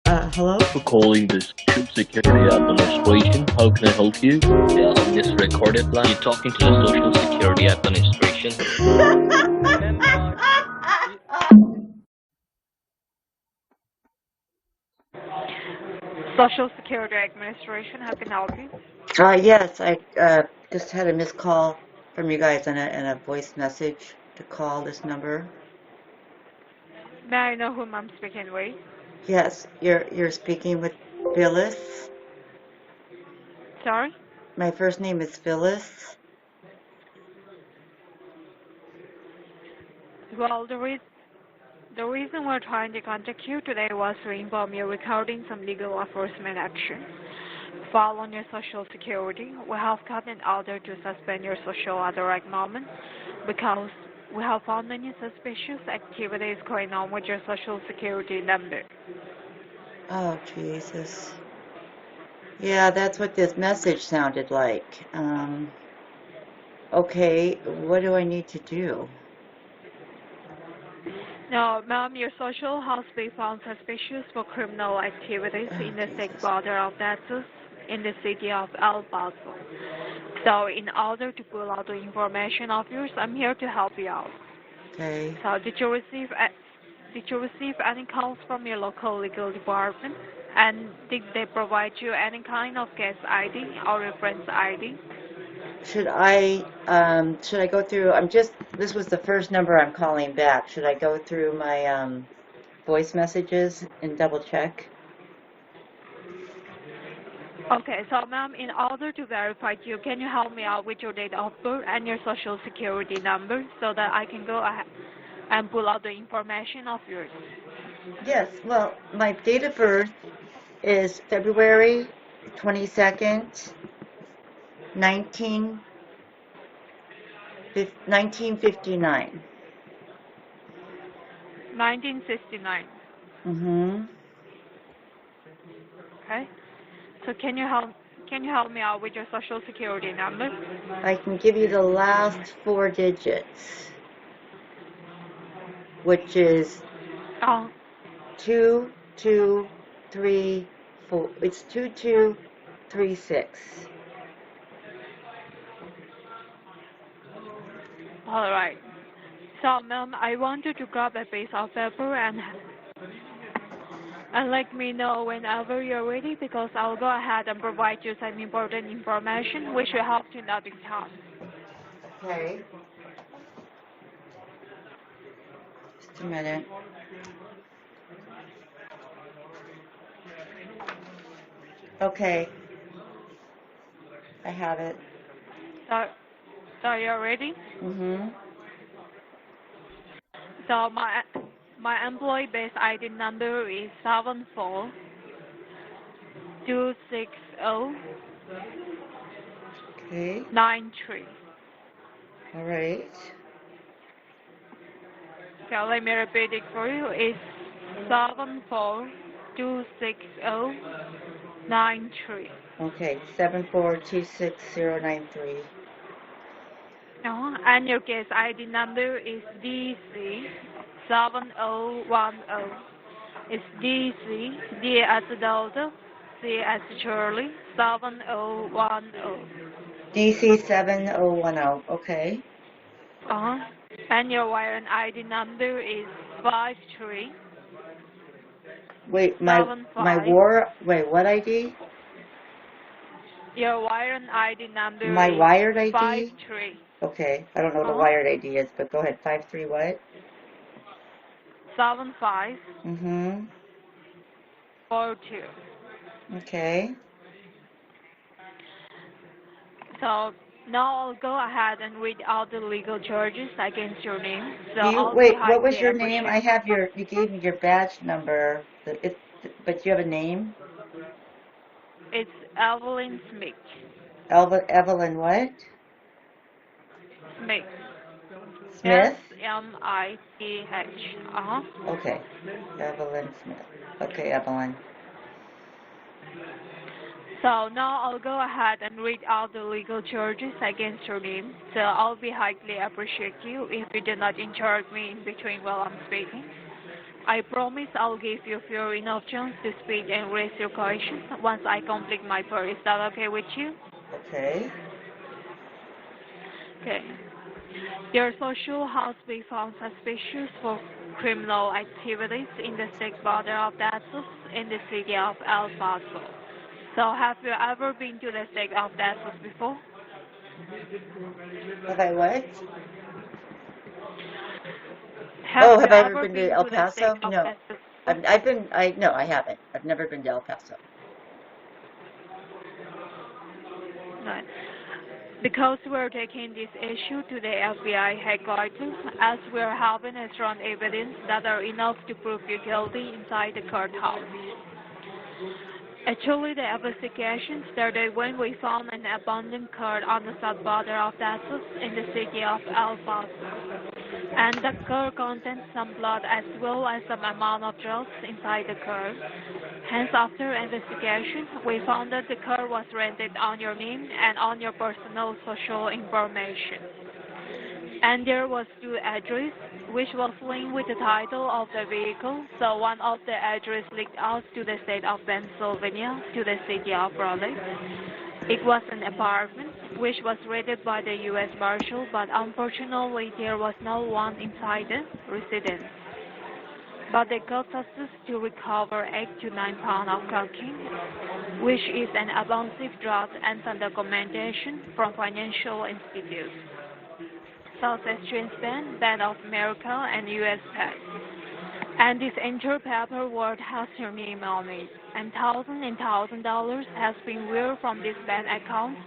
Hello? For calling the Social Security Administration. How can I help you? Yeah, on this recorded line, you're talking to the Social Security Administration. Social Security Administration, how can I help you? Yes, I just had a missed call from you guys and a voice message to call this number. May I know whom I'm speaking with? Yes, you're speaking with Phyllis. Sorry? My first name is Phyllis. Well, the reason we're trying to contact you today was to inform you regarding some legal enforcement action. Filed on your Social Security, we have gotten an order to suspend your social at the right moment because we have found many suspicious activities going on with your Social Security number. Oh, Jesus. Yeah, that's what this message sounded like. Okay, what do I need to do? No, ma'am, your social has been found suspicious for criminal activities in the state border of Texas, in the city of El Paso. So in order to pull out the information of yours, I'm here to help you out. Okay. So did you receive any calls from your local legal department? And did they provide you any kind of case ID or reference ID? Should I go through, this was the first number I'm calling back. Should I go through my, voice messages and double check? Okay, so ma'am, in order to verify you, can you help me out with your date of birth and your social security number so that I can go ahead and pull out the information of yours? Yes, well, my date of birth is February 22nd, 1959. 1969. Mm-hmm. Okay. So can you help me out with your social security number? I can give you the last 4 digits, which is 2234. It's 2236. All right. So, ma'am, I want you to grab a piece of paper and let me know whenever you're ready because I'll go ahead and provide you some important information which will help you not in time. Okay. Just a minute. Okay. I have it. So you're ready? Mm-hmm. So my employee base ID number is 7426093. Okay. All right. So let me repeat it for you. It's 7426093. Okay. 7426093. And your case ID number is DC 7010. It's DC, D as Delta, C as Charlie, 7010. DC 7010. Okay. And your wire and ID number is 53. Wait, what ID? Your wire and ID number My is wired ID? 53. Okay. I don't know what a wired ID is, but go ahead. 53 what? 75. Mm-hmm. 42. Okay. So now I'll go ahead and read out the legal charges against your name. So What was your name? I have you gave me your badge number, but you have a name? It's Evalyn Smith. Evalyn what? Smith. Smith? S-M-I-T-H. Okay. Evalyn Smith. Okay, Evalyn. So now I'll go ahead and read out the legal charges against your name. So I'll be highly appreciate you if you do not interrupt me in between while I'm speaking. I promise I'll give you fair enough chance to speak and raise your questions once I complete my part. Is that okay with you? Okay. Okay. Your social has been found suspicious for criminal activities in the state border of Texas in the city of El Paso. So have you ever been to the state of Texas before? Have I what? Have you Have I ever ever been to El to the state Paso? of No. Texas? No, I haven't. I've never been to El Paso. Right. Because we're taking this issue to the FBI headquarters, as we're having a strong evidence that are enough to prove you guilty inside the courthouse. Actually, the investigation started when we found an abandoned car on the south border of Texas in the city of El Paso. And the car contained some blood as well as some amount of drugs inside the car. Hence, after investigation, we found that the car was rented on your name and on your personal social information. And there was two address which was linked with the title of the vehicle. So one of the address linked out to the state of Pennsylvania to the city of Raleigh. It was an apartment which was raided by the U.S. Marshal, but unfortunately there was no one inside the residence. But they got success to recover 8 to 9 pounds of cocaine, which is an abusive drug, and some documentation from financial institutes, such as Chase Bank, Bank of America, and U.S. Bank. And this entire paperwork has your name on it, and $1,000 has been withdrawn from this bank account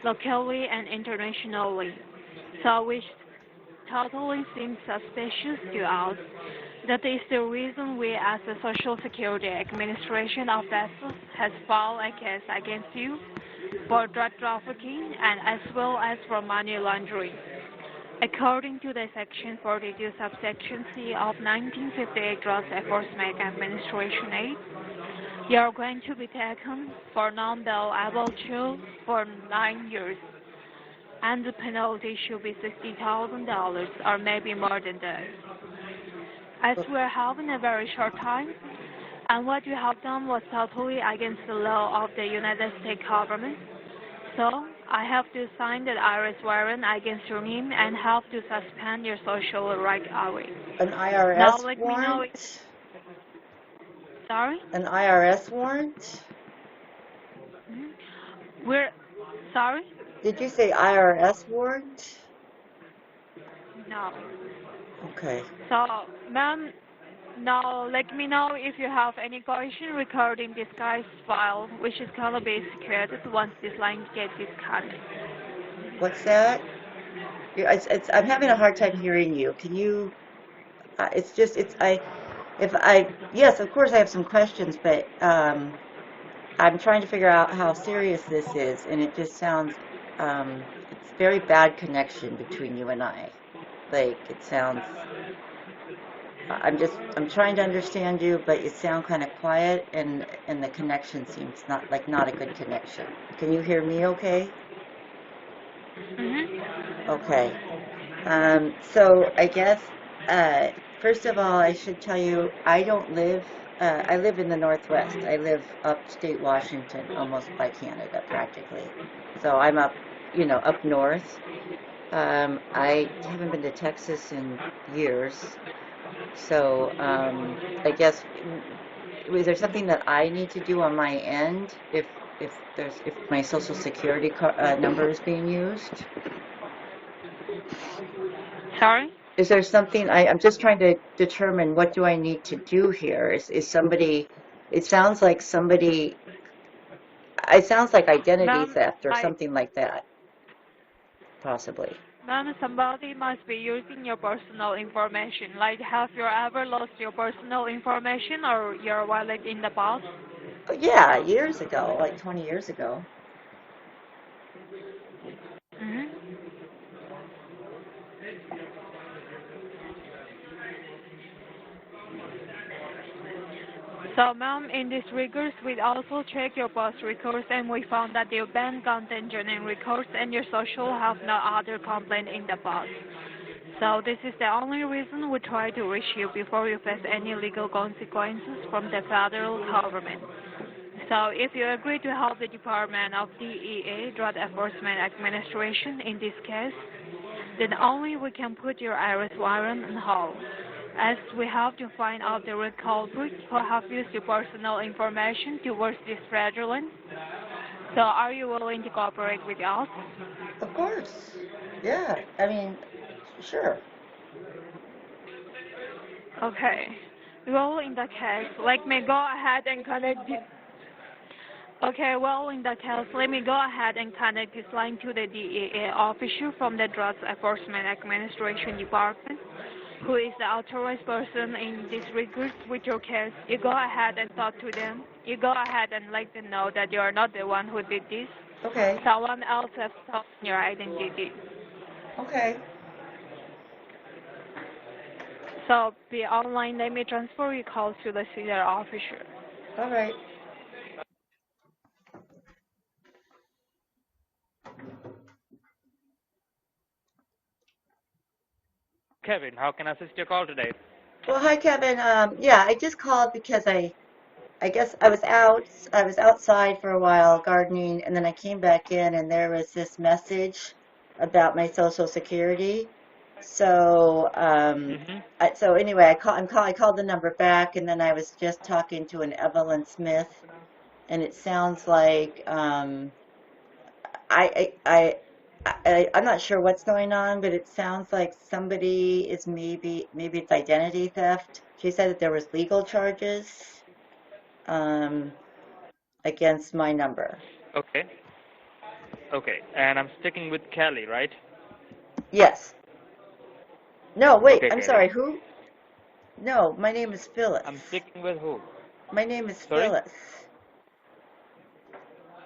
locally and internationally, so which totally seems suspicious to us. That is the reason we, as the Social Security Administration of Texas, has filed a case against you for drug trafficking and as well as for money laundering. According to the Section 42 subsection C of 1958 Drug Enforcement Administration Act, you are going to be taken for non-bailable jail for 9 years, and the penalty should be $60,000 or maybe more than that. As we are having a very short time, and what you have done was totally against the law of the United States government, so I have to sign the arrest warrant against your name and have to suspend your social right away. An IRS now, let warrant? Me know Sorry? An IRS warrant? We're sorry? Did you say IRS warrant? No. Okay. So, ma'am, now let me know if you have any question regarding this guy's file, which is gonna be secured once this line gets disconnected. What's that? I'm having a hard time hearing you. Can you? Yes, of course I have some questions, but I'm trying to figure out how serious this is, and it just sounds, it's very bad connection between you and I. Like, it sounds, I'm trying to understand you, but you sound kind of quiet, and the connection seems not a good connection. Can you hear me okay? Mm-hmm. Okay. So I guess, first of all, I should tell you, I live in the Northwest. I live upstate Washington, almost by Canada, practically. So I'm up north. I haven't been to Texas in years. So I guess, is there something that I need to do on my end if my Social Security number is being used? Sorry? Is there something, I'm just trying to determine what do I need to do here? Is somebody, it sounds like identity theft or something like that, possibly. Ma'am, somebody must be using your personal information. Like, have you ever lost your personal information or your wallet in the past? Oh, yeah, years ago, like 20 years ago. Mm-hmm. So, ma'am, in this regards, we also check your past records, and we found that your bank content journey records and your social have no other complaint in the past. So this is the only reason we try to reach you before you face any legal consequences from the federal government. So if you agree to help the Department of DEA, Drug Enforcement Administration, in this case, then only we can put your arrest warrant on hold, as we have to find out the real culprits who have used your personal information towards this fraudulence. So are you willing to cooperate with us? Of course. Yeah. I mean, sure. Okay. Well, in that case, let me go ahead and connect this. Okay, well, in that case, let me go ahead and connect this line to the DEA officer from the Drug Enforcement Administration Department, who is the authorized person in this regard with your case. You go ahead and talk to them. You go ahead and let them know that you are not the one who did this. Okay. Someone else has stolen your identity. Okay. So be online. Let me transfer your call to the senior officer. All right. Kevin, how can I assist your call today? Well, hi, Kevin. Yeah, I just called because I guess I was outside for a while gardening, and then I came back in, and there was this message about my Social Security. So, so anyway, I called the number back, and then I was just talking to an Evalyn Smith, and it sounds like I'm not sure what's going on, but it sounds like somebody is maybe it's identity theft. She said that there was legal charges against my number. Okay. Okay, and I'm sticking with Kelly, right? Yes. No, wait, Okay, I'm Kelly. sorry, who? No, my name is Phyllis. I'm sticking with who? My name is Sorry? Phyllis.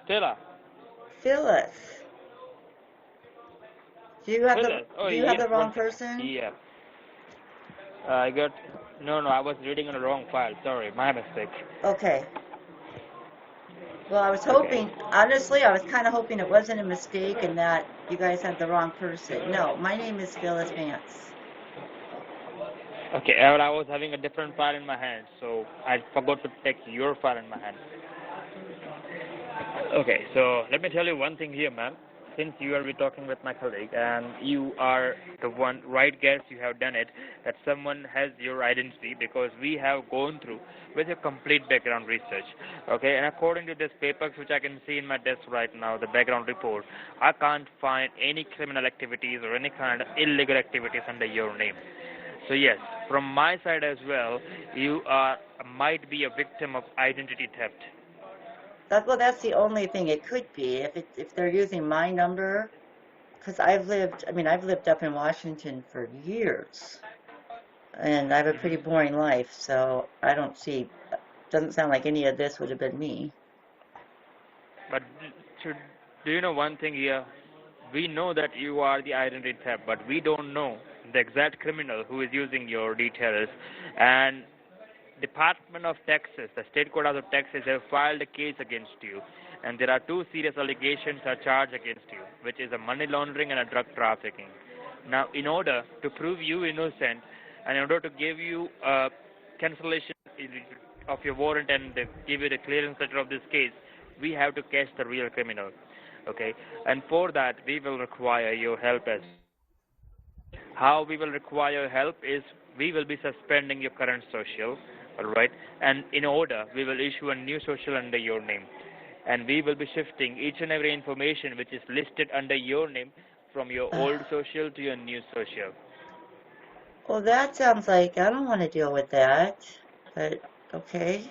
Stella. Phyllis. Do you have Phyllis. the wrong person? Yeah. No, I was reading on the wrong file. Sorry, my mistake. Okay. Well, I was hoping, honestly, I was kind of hoping it wasn't a mistake and that you guys had the wrong person. No, my name is Phyllis Vance. Okay, well, I was having a different file in my hand, so I forgot to take your file in my hand. Okay, so let me tell you one thing here, ma'am. Since you are talking with my colleague and you are the one right guess you have done it, that someone has your identity, because we have gone through with a complete background research. Okay, and according to this papers which I can see in my desk right now, the background report, I can't find any criminal activities or any kind of illegal activities under your name. So yes, from my side as well, you might be a victim of identity theft. Well, that's the only thing it could be if they're using my number, because I've lived up in Washington for years, and I have a pretty boring life, so I don't see. Doesn't sound like any of this would have been me. But do you know one thing here? We know that you are the identity theft, but we don't know the exact criminal who is using your details. And Department of Texas, the State Court of Texas, have filed a case against you, and there are two serious allegations are charged against you, which is a money laundering and a drug trafficking. Now, in order to prove you innocent, and in order to give you a cancellation of your warrant and give you the clearance letter of this case, we have to catch the real criminal. Okay, and for that, we will require your help as. How we will require help is we will be suspending your current social. All right, and in order, we will issue a new social under your name, and we will be shifting each and every information which is listed under your name from your old social to your new social. Well, that sounds like I don't want to deal with that, but okay.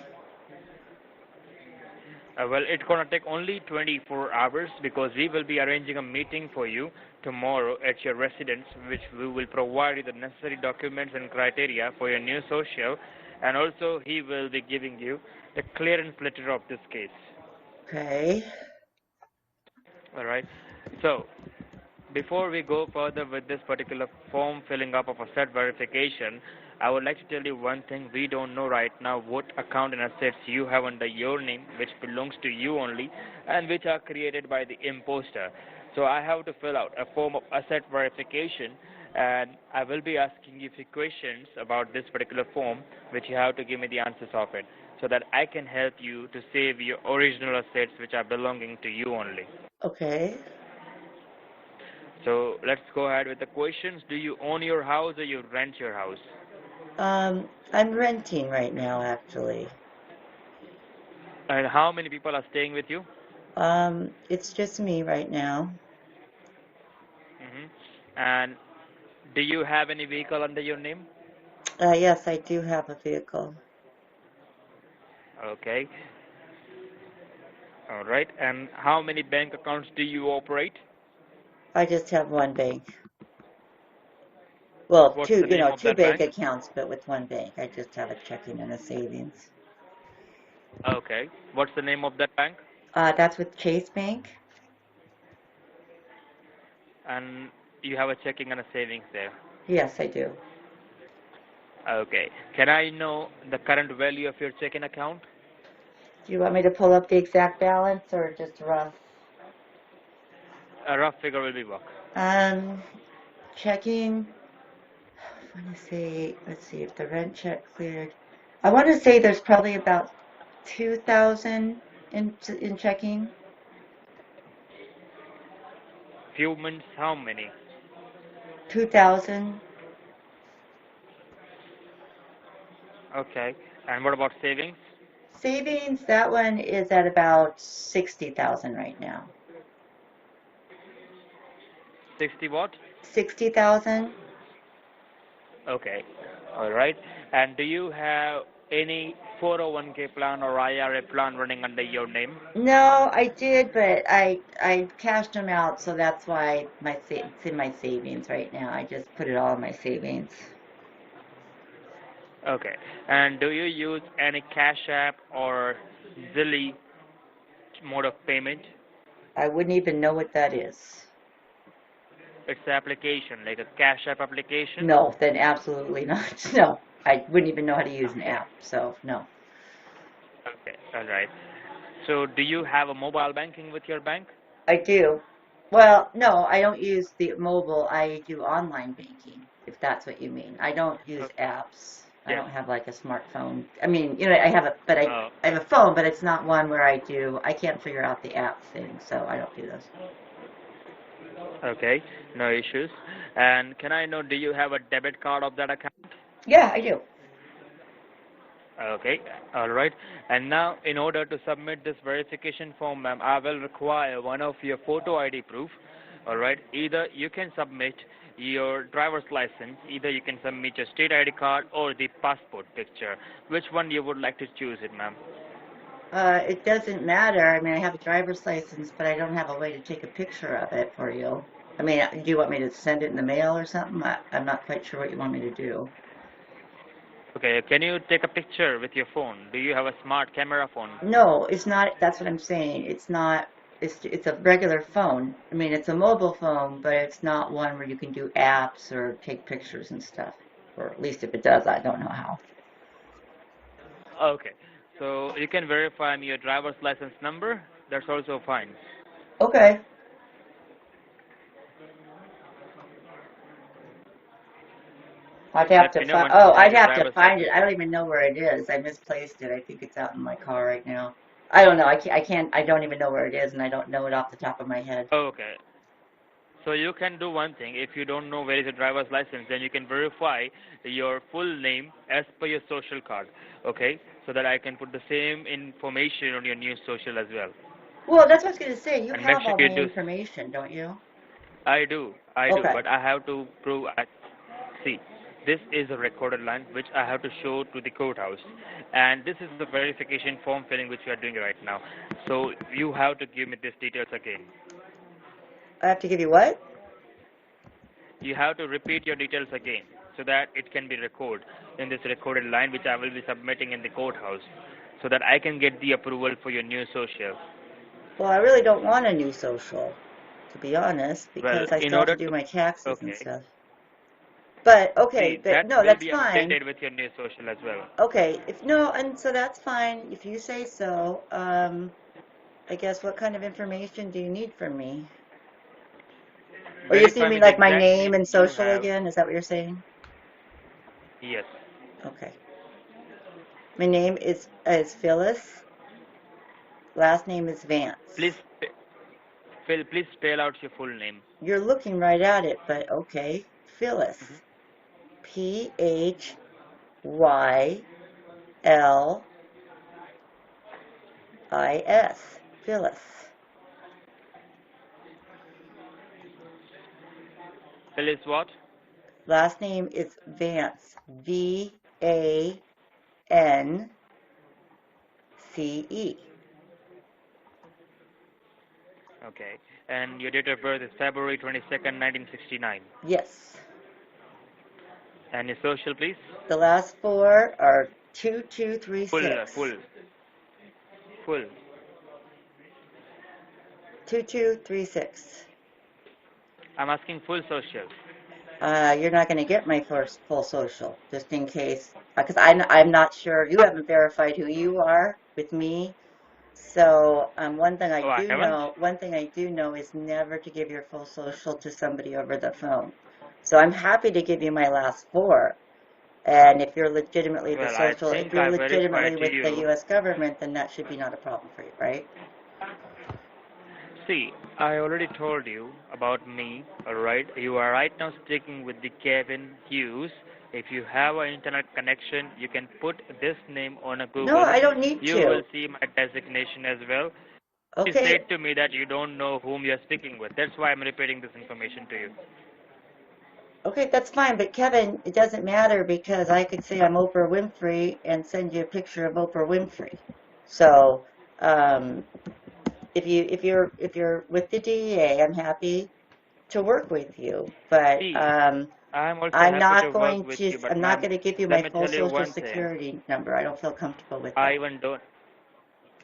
Well, it's going to take only 24 hours because we will be arranging a meeting for you tomorrow at your residence, which we will provide you the necessary documents and criteria for your new social, and also he will be giving you the clearance letter of this case. Okay. All right. So, before we go further with this particular form filling up of asset verification, I would like to tell you one thing. We don't know right now what account and assets you have under your name, which belongs to you only, and which are created by the imposter. So I have to fill out a form of asset verification, and I will be asking you a few questions about this particular form, which you have to give me the answers of it, so that I can help you to save your original assets which are belonging to you only. Okay. So let's go ahead with the questions. Do you own your house or you rent your house? I'm renting right now, actually. And how many people are staying with you? It's just me right now. And do you have any vehicle under your name? Yes, I do have a vehicle. Okay. All right. And how many bank accounts do you operate? I just have one bank. Well, What's two, the name of two that bank bank? accounts, but with one bank. I just have a checking and a savings. Okay. What's the name of that bank? That's with Chase Bank. And you have a checking and a savings there. Yes, I do. Okay. Can I know the current value of your checking account? Do you want me to pull up the exact balance or just rough? A rough figure will be work. Checking. I want to say, let's see if the rent check cleared. I want to say there's probably about 2,000 in checking. Few months, how many? 2,000. Okay. And what about savings? Savings, that one is at about 60,000 right now. 60 what? 60,000. Okay. All right. And do you have any 401k plan or IRA plan running under your name? No, I did, but I cashed them out, so that's why it's in my savings right now. I just put it all in my savings. Okay. And do you use any Cash App or Zelle mode of payment? I wouldn't even know what that is. It's an application, like a Cash App application? No, then absolutely not. No, I wouldn't even know how to use an Okay. app, so no. Okay. All right. So do you have a mobile banking with your bank? I do. Well, no, I don't use the mobile. I do online banking, if that's what you mean. I don't use Okay. apps. I Yes. don't have like a smartphone. I mean, I have I Oh, have a phone, but it's not one where I can't figure out the app thing, so I don't do those. okay. No issues. And can I know, do you have a debit card of that account? Yeah, I do. Okay, all right. And now, in order to submit this verification form, ma'am, I will require one of your photo ID proof. All right. Either you can submit your driver's license, either you can submit your state ID card or the passport picture. Which one you would like to choose it, ma'am? It doesn't matter. I mean, I have a driver's license, but I don't have a way to take a picture of it for you. I mean, do you want me to send it in the mail or something? I'm not quite sure what you want me to do. Okay. Can you take a picture with your phone? Do you have a smart camera phone? No, it's not. That's what I'm saying. It's not. It's a regular phone. I mean, it's a mobile phone, but it's not one where you can do apps or take pictures and stuff. Or at least if it does, I don't know how. Okay. So you can verify me your driver's license number. That's also fine. Okay. I'd have Let to me know find. once you Oh, have I'd your have to driver's find it. license. I don't even know where it is. I misplaced it. I think it's out in my car right now. I don't know. I can't. I don't even know where it is, and I don't know it off the top of my head. Okay. So you can do one thing. If you don't know where is your driver's license, then you can verify your full name as per your social card. Okay? So that I can put the same information on your new social as well. Well, that's what I was going to say. You And make have sure all you my do. information, don't you? I do. Okay. But I have to prove. See, this is a recorded line which I have to show to the courthouse. And this is the verification form filling which we are doing right now. So you have to give me these details again. I have to give you what? You have to repeat your details again so that it can be recorded in this recorded line which I will be submitting in the courthouse so that I can get the approval for your new social. Well, I really don't want a new social, to be honest, Well, because I in still have to order do to, my taxes and okay, stuff. But okay, see, but that no, will that's be fine. updated with your new social as well. Okay, if no, and so that's fine if you say so. I guess what kind of information do you need from me? Or you're verify seeing me me the like my exact name and you social have. again? Is that what you're saying? Yes. Okay. My name is Phyllis. Last name is Vance. Please, Phil, please spell out your full name. You're looking right at it, but okay. Phyllis. Phyllis. Phyllis. Phyllis what? Last name is Vance. Vance. Okay. And your date of birth is February 22nd, 1969. Yes. And your social, please? The last four are 2236. Full. 2236. I'm asking full social. You're not going to get my full social, just in case, because I'm not sure. You haven't verified who you are with me. So one thing I do know is never to give your full social to somebody over the phone. So I'm happy to give you my last four. And if you're legitimately Well, if you're I legitimately verified with you. the U.S. government, then that should be not a problem for you, right? See, I already told you about me, alright? You are right now speaking with the Kevin Huse. If you have an internet connection, you can put this name on a Google. No, I don't need You to. will see my designation as well. Okay. You said to me that you don't know whom you're speaking with. That's why I'm repeating this information to you. Okay, that's fine, but Kevin, it doesn't matter because I could say I'm Oprah Winfrey and send you a picture of Oprah Winfrey. So, if you're with the DEA, I'm happy to work with you, but See, I'm also I'm happy not to going work with to. you, but I'm not ma'am, going to give you let my me full tell you social one thing. security number. I don't feel comfortable with that.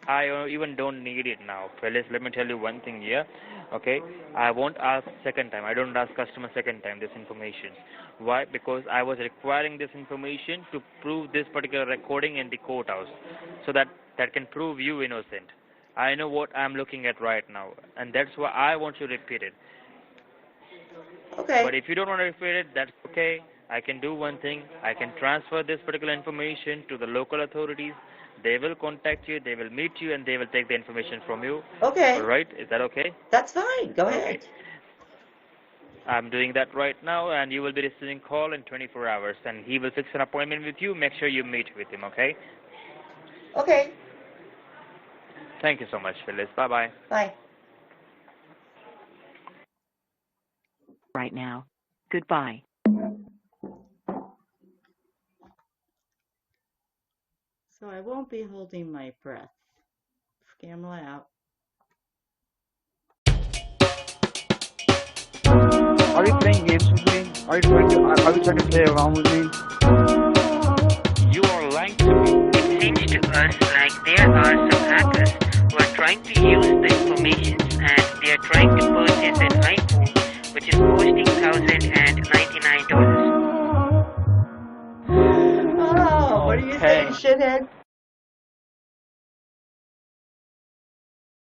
I even don't need it now. Phyllis, let me tell you one thing here. Okay, I won't ask second time. I don't ask customer second time this information. Why? Because I was requiring this information to prove this particular recording in the courthouse, so that can prove you innocent. I know what I'm looking at right now, and that's why I want you to repeat it. Okay. But if you don't want to repeat it, that's okay. I can do one thing. I can transfer this particular information to the local authorities. They will contact you, they will meet you, and they will take the information from you. Okay. All right? Is that okay? That's fine. Go Okay. ahead. I'm doing that right now, and you will be receiving a call in 24 hours, and he will fix an appointment with you. Make sure you meet with him, okay? Okay. Thank you so much, Phyllis. Bye-bye. Bye. Right now. Goodbye. So I won't be holding my breath. Scamla out. Are you playing games with me? Are you trying to play around with me? You are lying to me. It seems to us like there are some hackers who are trying to use the information and they are trying to purchase an iPhone which is costing $1,099. Oh, what are you saying, shithead?